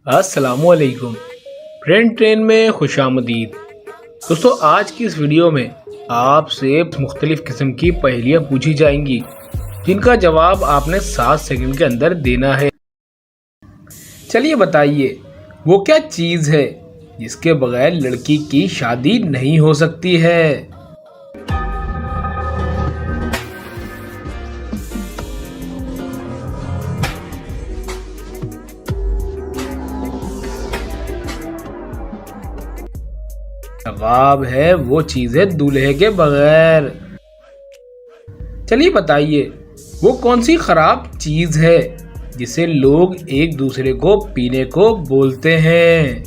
अस्सलामुअलैकुम। Friend train में खुशामदीद। दोस्तों, आज की इस वीडियो में आपसे मुख्तलिफ किस्म की पहेलियाँ पूछी जाएंगी जिनका जवाब आपने 7 सेकंड के अंदर देना है। चलिए बताइए, वो क्या चीज़ है जिसके बगैर लड़की की शादी नहीं हो सकती है? जवाब है वो चीज़ है दूल्हे के बगैर। चलिए बताइए, वो कौन सी खराब चीज़ है जिसे लोग एक दूसरे को पीने को बोलते हैं?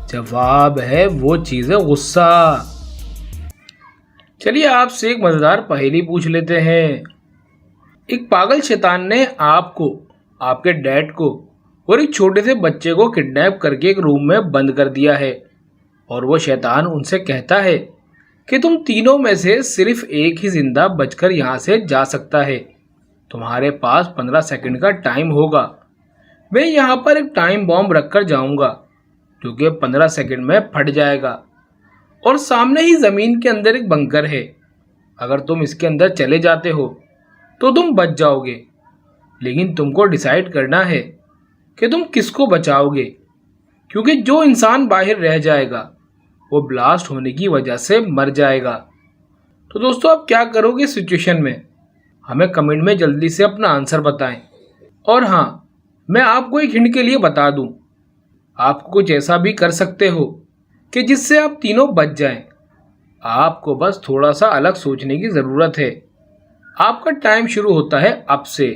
जवाब है वो चीज़ है गुस्सा। चलिए आपसे एक मजेदार पहेली पूछ लेते हैं। एक पागल शैतान ने आपको, आपके डैड को और एक छोटे से बच्चे को किडनैप करके एक रूम में बंद कर दिया है और वो शैतान उनसे कहता है कि तुम तीनों में से सिर्फ एक ही जिंदा बचकर यहाँ से जा सकता है। तुम्हारे पास 15 सेकंड का टाइम होगा। मैं यहाँ पर एक टाइम बॉम्ब रखकर जाऊँगा जो कि 15 सेकंड में फट जाएगा और सामने ही ज़मीन के अंदर एक बंकर है। अगर तुम इसके अंदर चले जाते हो तो तुम बच जाओगे, लेकिन तुमको डिसाइड करना है कि तुम किसको बचाओगे, क्योंकि जो इंसान बाहर रह जाएगा वो ब्लास्ट होने की वजह से मर जाएगा। तो दोस्तों, आप क्या करोगे इस सिचुएशन में? हमें कमेंट में जल्दी से अपना आंसर बताएं। और हाँ, मैं आपको एक हिंट के लिए बता दूं, आप कुछ ऐसा भी कर सकते हो कि जिससे आप तीनों बच जाएं। आपको बस थोड़ा सा अलग सोचने की ज़रूरत है। आपका टाइम शुरू होता है अब से।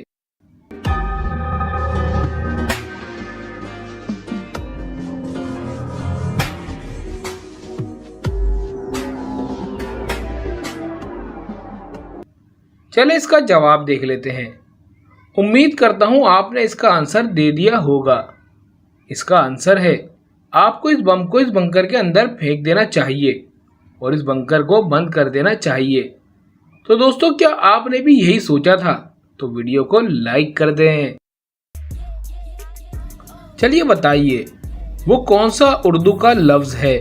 चले इसका जवाब देख लेते हैं। उम्मीद करता हूं आपने इसका आंसर दे दिया होगा। इसका आंसर है, आपको इस बम को इस बंकर के अंदर फेंक देना चाहिए और इस बंकर को बंद कर देना चाहिए। तो दोस्तों, क्या आपने भी यही सोचा था? तो वीडियो को लाइक कर दें। चलिए बताइए, वो कौन सा उर्दू का लफ्ज है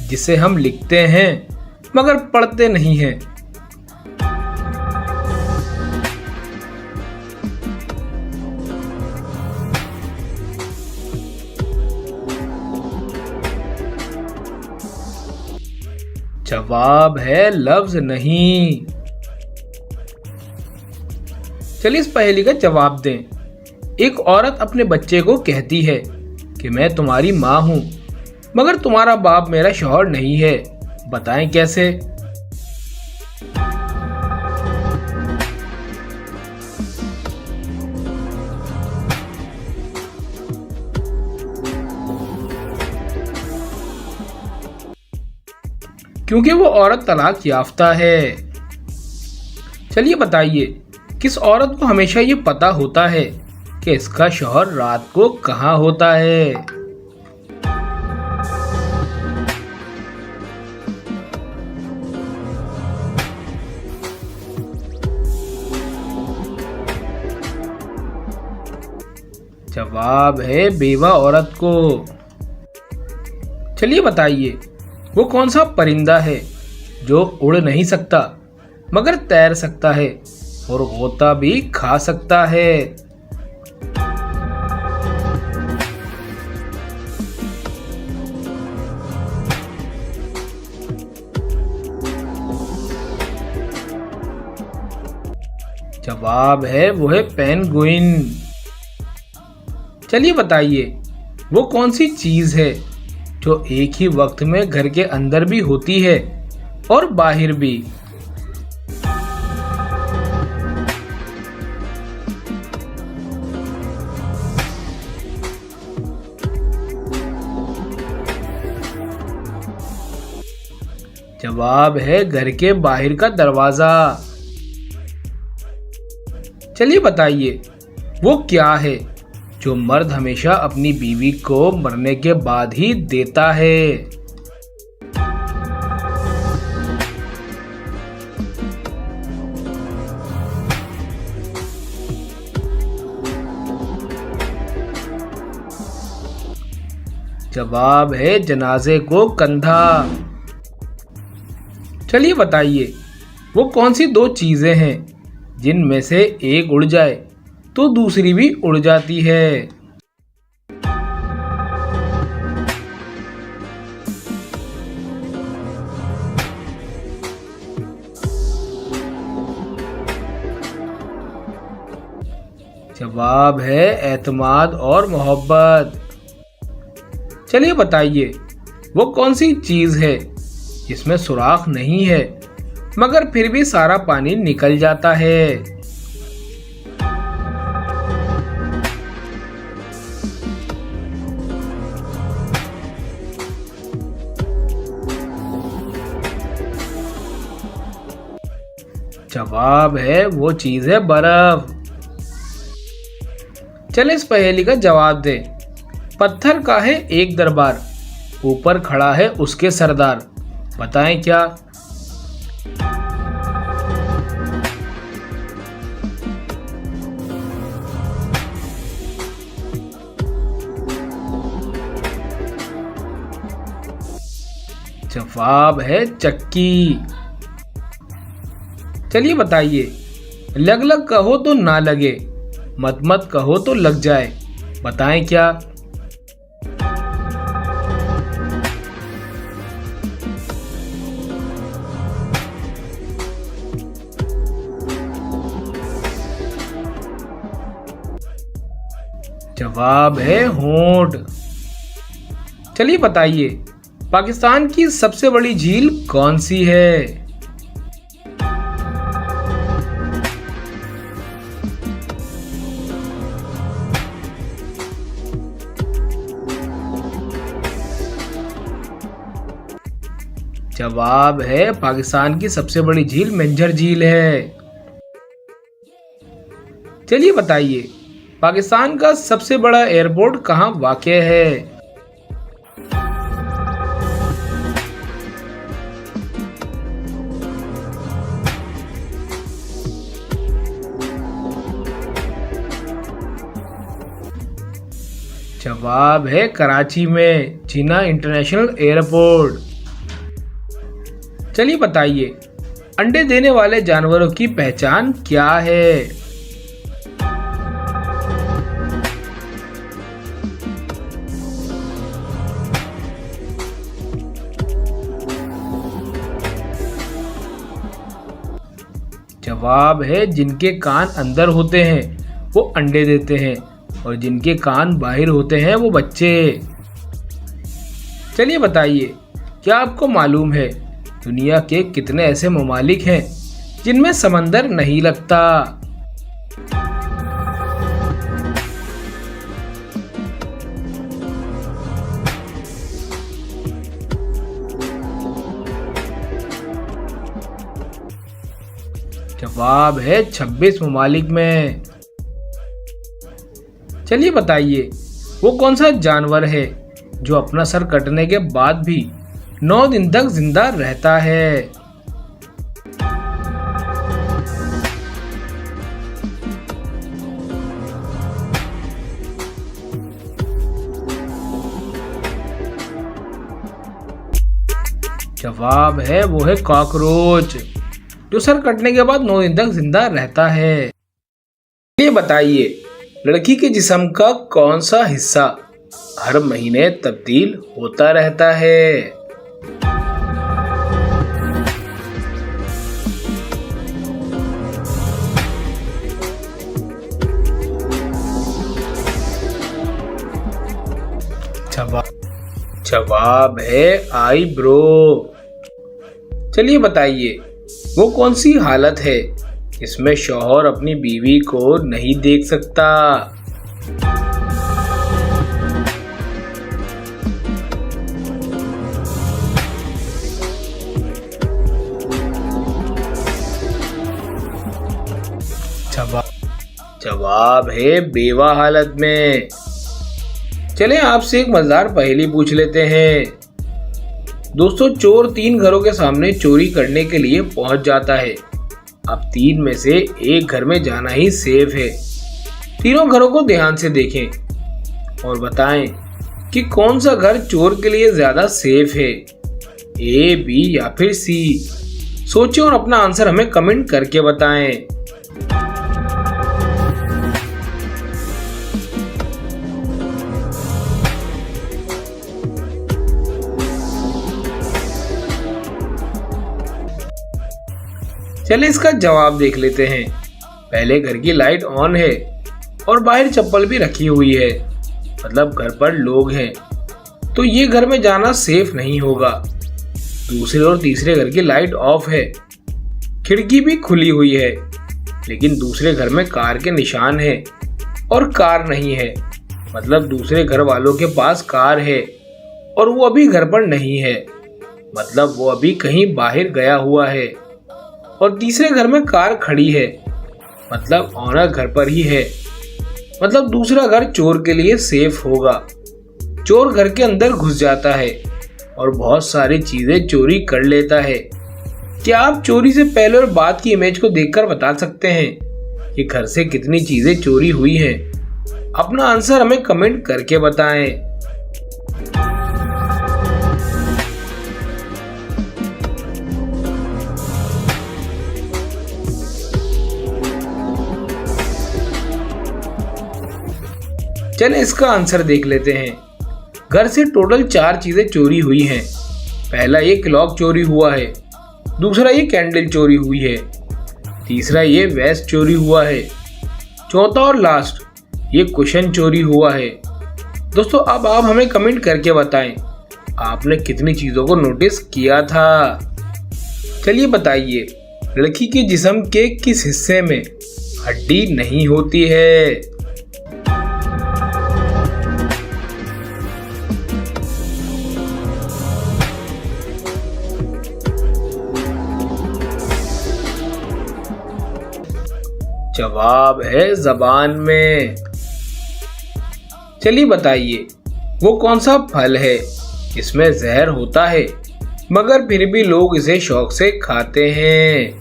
जिसे हम लिखते हैं मगर पढ़ते नहीं हैं? जवाब है लफ्ज नहीं। चलिए इस पहेली का जवाब दें। एक औरत अपने बच्चे को कहती है कि मैं तुम्हारी माँ हूं, मगर तुम्हारा बाप मेरा शौहर नहीं है। बताएं कैसे? क्योंकि वो औरत तलाक याफ्ता है। चलिए बताइए, किस औरत को हमेशा ये पता होता है कि इसका शौहर रात को कहाँ होता है? जवाब है बेवा औरत को। चलिए बताइए, वो कौन सा परिंदा है जो उड़ नहीं सकता मगर तैर सकता है और गोता भी खा सकता है? जवाब है वो है पेंगुइन। चलिए बताइए, वो कौन सी चीज है जो एक ही वक्त में घर के अंदर भी होती है और बाहर भी? जवाब है घर के बाहर का दरवाजा। चलिए बताइए, वो क्या है जो मर्द हमेशा अपनी बीवी को मरने के बाद ही देता है? जवाब है जनाजे को कंधा। चलिए बताइए, वो कौन सी दो चीजें हैं जिनमें से एक उड़ जाए तो दूसरी भी उड़ जाती है। जवाब है एतमाद और मोहब्बत। चलिए बताइए, वो कौन सी चीज है जिसमें सुराख नहीं है मगर फिर भी सारा पानी निकल जाता है। जवाब है वो चीज है बर्फ। चले इस पहेली का जवाब दे। पत्थर का है एक दरबार, ऊपर खड़ा है उसके सरदार, बताएं क्या। जवाब है चक्की। चलिए बताइए, लग लग कहो तो ना लगे, मत मत कहो तो लग जाए, बताएं क्या। जवाब है होंठ। चलिए बताइए, पाकिस्तान की सबसे बड़ी झील कौन सी है। जवाब है पाकिस्तान की सबसे बड़ी झील मेंझर झील है। चलिए बताइए, पाकिस्तान का सबसे बड़ा एयरपोर्ट कहाँ वाक़ है। जवाब है कराची में, जिन्ना इंटरनेशनल एयरपोर्ट। चलिए बताइए, अंडे देने वाले जानवरों की पहचान क्या है। जवाब है जिनके कान अंदर होते हैं वो अंडे देते हैं और जिनके कान बाहर होते हैं वो बच्चे। चलिए बताइए, क्या आपको मालूम है दुनिया के कितने ऐसे ममालिक हैं जिनमें समंदर नहीं लगता। जवाब है 26 ममालिक में। चलिए बताइए, वो कौन सा जानवर है जो अपना सर कटने के बाद भी 9 दिन तक जिंदा रहता है। जवाब है वो है कॉकरोच, जो सर कटने के बाद 9 दिन तक जिंदा रहता है। ये बताइए, लड़की के जिस्म का कौन सा हिस्सा हर महीने तब्दील होता रहता है। जवाब है आईब्रो। चलिए बताइए, वो कौन सी हालत है जिसमें शौहर अपनी बीवी को नहीं देख सकता। जवाब है बेवा हालत में। चलें आपसे एक मजेदार पहेली पूछ लेते हैं। दोस्तों, चोर 3 घरों के सामने चोरी करने के लिए पहुंच जाता है। अब 3 में से एक घर में जाना ही सेफ है। तीनों घरों को ध्यान से देखें और बताएं कि कौन सा घर चोर के लिए ज्यादा सेफ है, ए, बी या फिर सी। सोचें और अपना आंसर हमें कमेंट करके बताएं। चलिए इसका जवाब देख लेते हैं। पहले घर की लाइट ऑन है और बाहर चप्पल भी रखी हुई है, मतलब घर पर लोग हैं, तो ये घर में जाना सेफ नहीं होगा। दूसरे और तीसरे घर की लाइट ऑफ है, खिड़की भी खुली हुई है, लेकिन दूसरे घर में कार के निशान है और कार नहीं है, मतलब दूसरे घर वालों के पास कार है और वो अभी घर पर नहीं है, मतलब वो अभी कहीं बाहर गया हुआ है। और तीसरे घर में कार खड़ी है, मतलब ऑनर घर पर ही है, मतलब दूसरा घर चोर के लिए सेफ होगा। चोर घर के अंदर घुस जाता है और बहुत सारी चीजें चोरी कर लेता है। क्या आप चोरी से पहले और बाद की इमेज को देखकर बता सकते हैं कि घर से कितनी चीजें चोरी हुई हैं? अपना आंसर हमें कमेंट करके बताएं। चलिए इसका आंसर देख लेते हैं। घर से टोटल 4 चीजें चोरी हुई हैं। पहला ये क्लॉक चोरी हुआ है, दूसरा ये कैंडल चोरी हुई है, तीसरा ये वेस्ट चोरी हुआ है, चौथा और लास्ट ये कुशन चोरी हुआ है। दोस्तों अब आप हमें कमेंट करके बताएं आपने कितनी चीजों को नोटिस किया था। चलिए बताइए, लड़की के जिस्म के किस हिस्से में हड्डी नहीं होती है? जवाब है जबान में। चलिए बताइए, वो कौन सा फल है इसमें जहर होता है मगर फिर भी लोग इसे शौक से खाते हैं?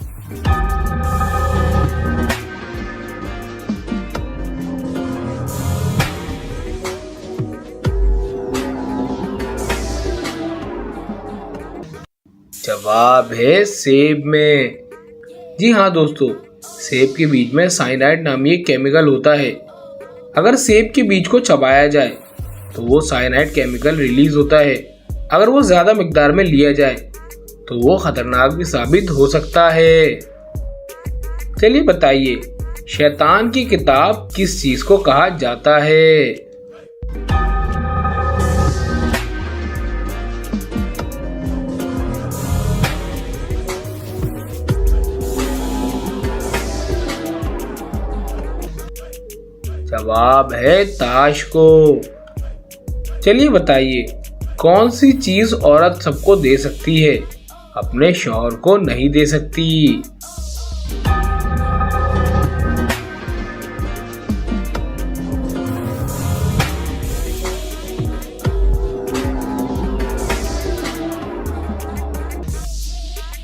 जवाब है सेब में। जी हाँ दोस्तों, सेब के बीज में साइनाइड नामी एक केमिकल होता है। अगर सेब के बीज को चबाया जाए तो वो साइनाइड केमिकल रिलीज होता है। अगर वो ज्यादा मिकदार में लिया जाए तो वो खतरनाक भी साबित हो सकता है। चलिए बताइए, शैतान की किताब किस चीज को कहा जाता है? जवाब है ताश को। चलिए बताइए, कौन सी चीज औरत सबको दे सकती है, अपने शौहर को नहीं दे सकती?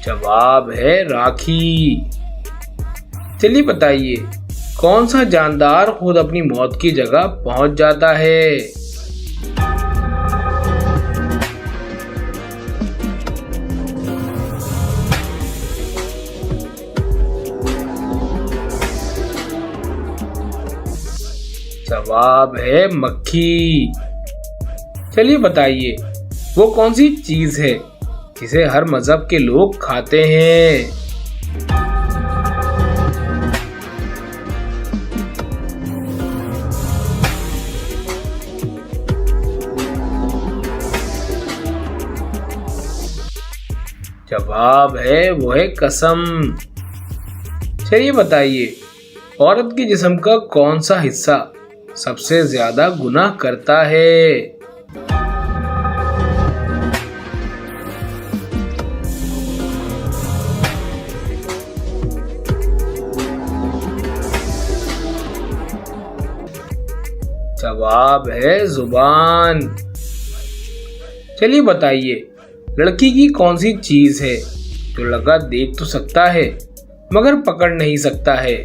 जवाब है राखी। चलिए बताइए, कौन सा जानदार खुद अपनी मौत की जगह पहुंच जाता है? जवाब है मक्खी। चलिए बताइए, वो कौन सी चीज है जिसे हर मजहब के लोग खाते हैं? जवाब है वो है कसम। चलिए बताइए, औरत के जिस्म का कौन सा हिस्सा सबसे ज्यादा गुनाह करता है? जवाब है जुबान। चलिए बताइए, लड़की की कौन सी चीज है जो लड़का देख तो सकता है मगर पकड़ नहीं सकता है?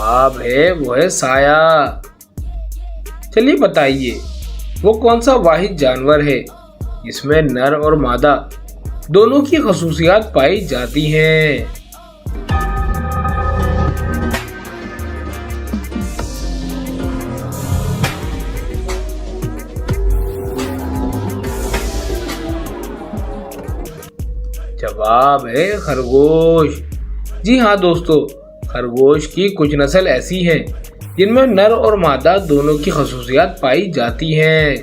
जवाब है वो है साया। चलिए बताइए वो कौन सा वाहिद जानवर है जिसमें नर और मादा दोनों की खसूसियात पाई जाती हैं। जवाब है खरगोश। जी हाँ दोस्तों, खरगोश की कुछ नस्ल ऐसी हैं जिनमें नर और मादा दोनों की खसूसियात पाई जाती हैं।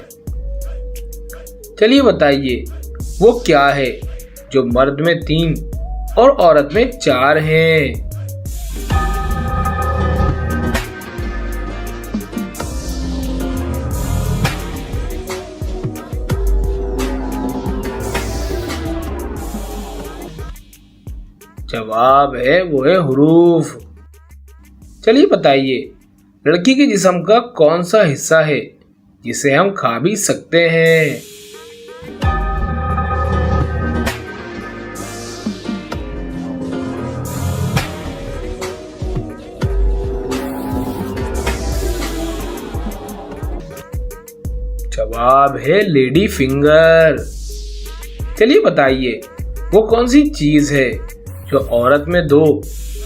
चलिए बताइए वो क्या है जो मर्द में 3 और औरत में 4 हैं। जवाब है वो है हुरूफ। चलिए बताइए लड़की के जिस्म का कौन सा हिस्सा है जिसे हम खा भी सकते हैं। जवाब है लेडी फिंगर। चलिए बताइए वो कौन सी चीज है जो औरत में 2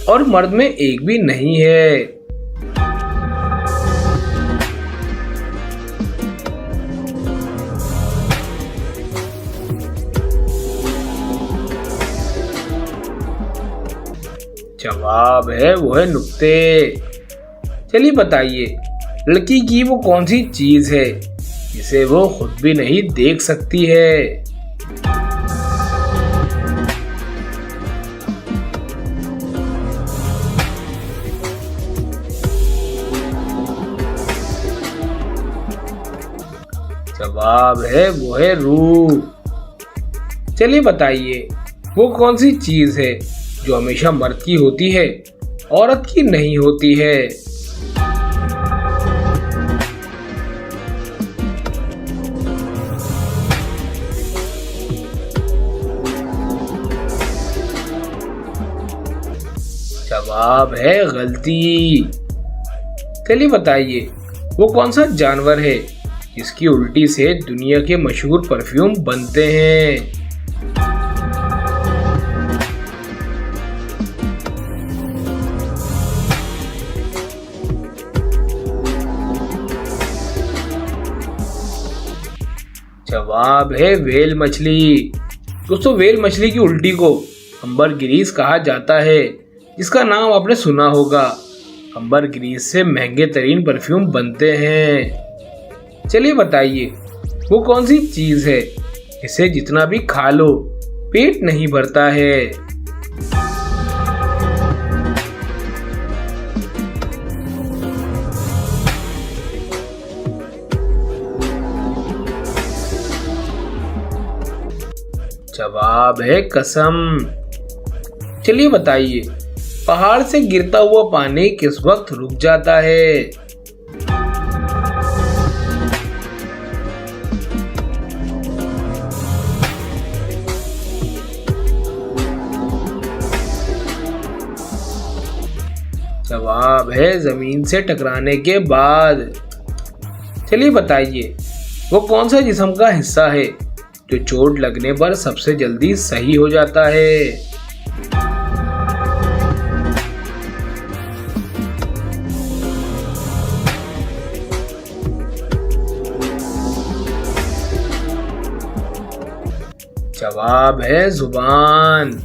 और मर्द में 1 भी नहीं है। जवाब है वो है नुक्ते। चलिए बताइए लड़की की वो कौन सी चीज है जिसे वो खुद भी नहीं देख सकती है। जवाब है वो है रूह। चलिए बताइए वो कौन सी चीज है जो हमेशा मर्द की होती है औरत की नहीं होती है। जवाब है गलती। चलिए बताइए वो कौन सा जानवर है जिसकी उल्टी से दुनिया के मशहूर परफ्यूम बनते हैं। जवाब है व्हेल मछली। दोस्तों व्हेल मछली की उल्टी को अम्बरग्रीस कहा जाता है, जिसका नाम आपने सुना होगा। अम्बरग्रीस से महंगे तरीन परफ्यूम बनते हैं। चलिए बताइए वो कौन सी चीज है इसे जितना भी खा लो पेट नहीं भरता है। जवाब है कसम। चलिए बताइए पहाड़ से गिरता हुआ पानी किस वक्त रुक जाता है। जवाब है जमीन से टकराने के बाद। चलिए बताइए वो कौन सा जिस्म का हिस्सा है जो चोट लगने पर सबसे जल्दी सही हो जाता है। जवाब है जुबान।